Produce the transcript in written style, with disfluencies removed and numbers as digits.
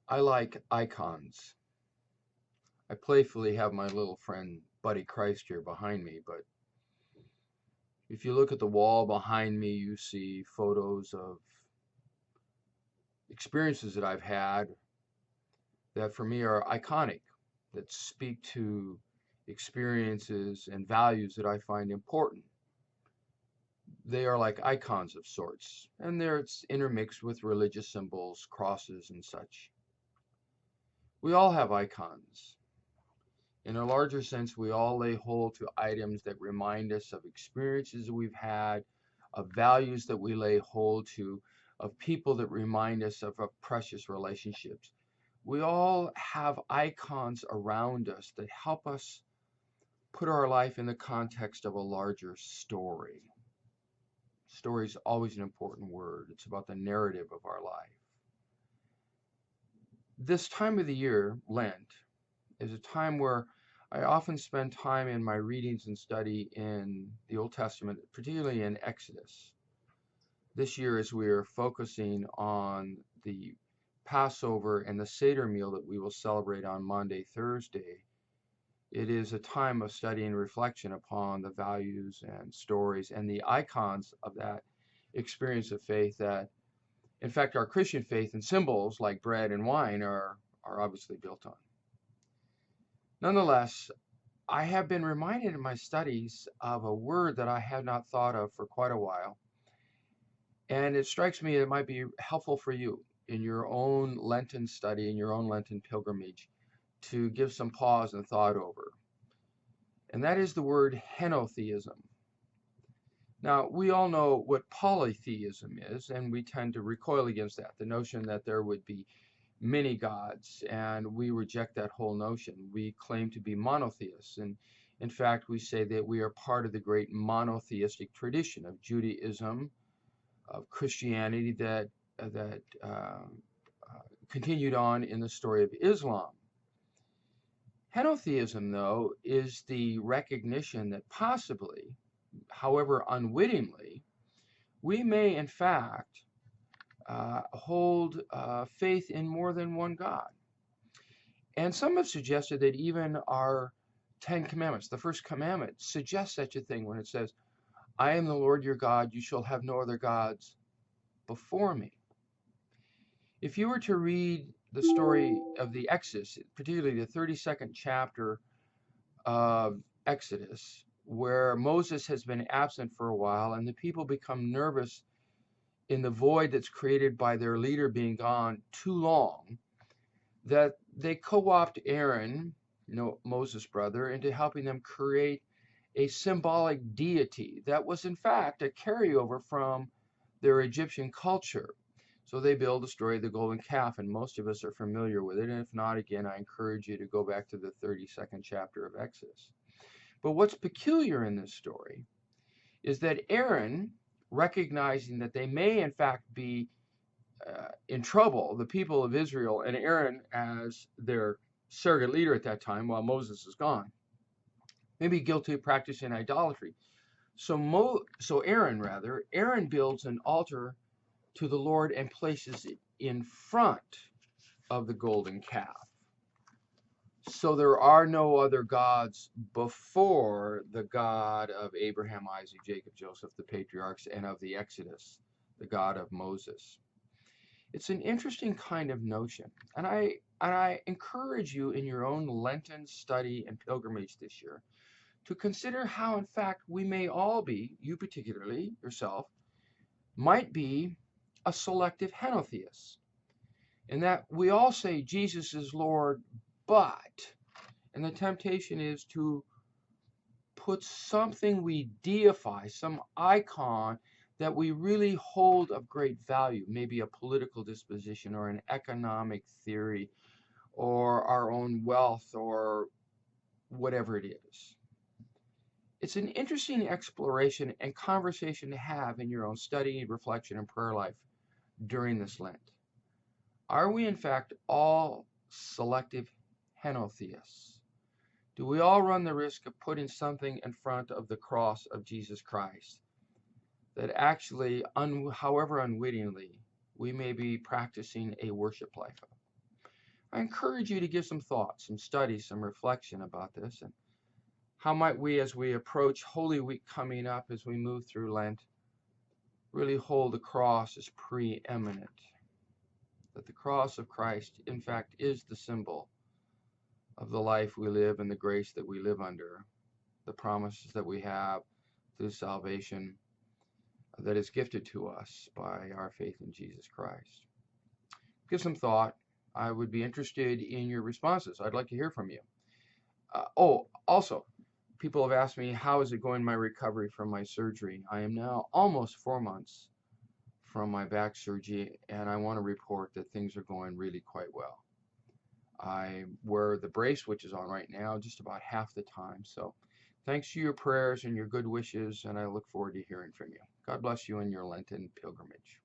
I like icons. I playfully have my little friend Buddy Christ here behind me, but if you look at the wall behind me, you see photos of experiences that I've had that for me are iconic, that speak to experiences and values that I find important. They are like icons of sorts, and they're intermixed with religious symbols, crosses, and such. We all have icons. In a larger sense, we all lay hold to items that remind us of experiences that we've had, of values that we lay hold to, of people that remind us of precious relationships. We all have icons around us that help us put our life in the context of a larger story. Story is always an important word. It's about the narrative of our life. This time of the year, Lent, is a time where I often spend time in my readings and study in the Old Testament, particularly in Exodus. This year, as we are focusing on the Passover and the Seder meal that we will celebrate on Maundy, Thursday, it is a time of study and reflection upon the values and stories and the icons of that experience of faith that, in fact, our Christian faith and symbols like bread and wine are obviously built on. Nonetheless, I have been reminded in my studies of a word that I had not thought of for quite a while, and it strikes me it might be helpful for you in your own Lenten study, in your own Lenten pilgrimage, to give some pause and thought over. And that is the word henotheism. Now, we all know what polytheism is, and we tend to recoil against that, the notion that there would be many gods, and we reject that whole notion. We claim to be monotheists, and in fact, we say that we are part of the great monotheistic tradition of Judaism, of Christianity that continued on in the story of Islam. Henotheism, though, is the recognition that possibly, however unwittingly, we may in fact hold faith in more than one God. And some have suggested that even our Ten Commandments, the first commandment, suggests such a thing when it says, I am the Lord your God, you shall have no other gods before me. If you were to read the story of the Exodus, particularly the 32nd chapter of Exodus, where Moses has been absent for a while and the people become nervous in the void that's created by their leader being gone too long, that they co-opt Aaron, Moses' brother, into helping them create a symbolic deity that was in fact a carryover from their Egyptian culture. So they build the story of the golden calf, and most of us are familiar with it. And if not, again, I encourage you to go back to the 32nd chapter of Exodus. But what's peculiar in this story is that Aaron, recognizing that they may in fact be in trouble, the people of Israel, and Aaron as their surrogate leader at that time while Moses is gone, may be guilty of practicing idolatry. So Aaron builds an altar to the Lord and places it in front of the golden calf. So there are no other gods before the God of Abraham, Isaac, Jacob, Joseph, the patriarchs, and of the Exodus, the God of Moses. It's an interesting kind of notion, and I encourage you in your own Lenten study and pilgrimage this year to consider how, in fact, we may all be, you particularly, yourself, might be a selective henotheist, in that we all say Jesus is Lord, but, and the temptation is to put something we deify, some icon that we really hold of great value, maybe a political disposition or an economic theory or our own wealth or whatever it is. It's an interesting exploration and conversation to have in your own study, reflection, and prayer life during this Lent. Are we in fact all selective henotheists? Do we all run the risk of putting something in front of the cross of Jesus Christ that actually, however unwittingly, we may be practicing a worship life of? I encourage you to give some thought, some study, some reflection about this, and how might we, as we approach Holy Week coming up, as we move through Lent, really hold the cross as preeminent, that the cross of Christ, in fact, is the symbol of the life we live and the grace that we live under, the promises that we have through salvation that is gifted to us by our faith in Jesus Christ. Give some thought. I would be interested in your responses. I'd like to hear from you. Also, people have asked me, how is it going, my recovery from my surgery? I am now almost 4 months from my back surgery, and I want to report that things are going really quite well. I wear the brace, which is on right now, just about half the time. So thanks to your prayers and your good wishes, and I look forward to hearing from you. God bless you in your Lenten pilgrimage.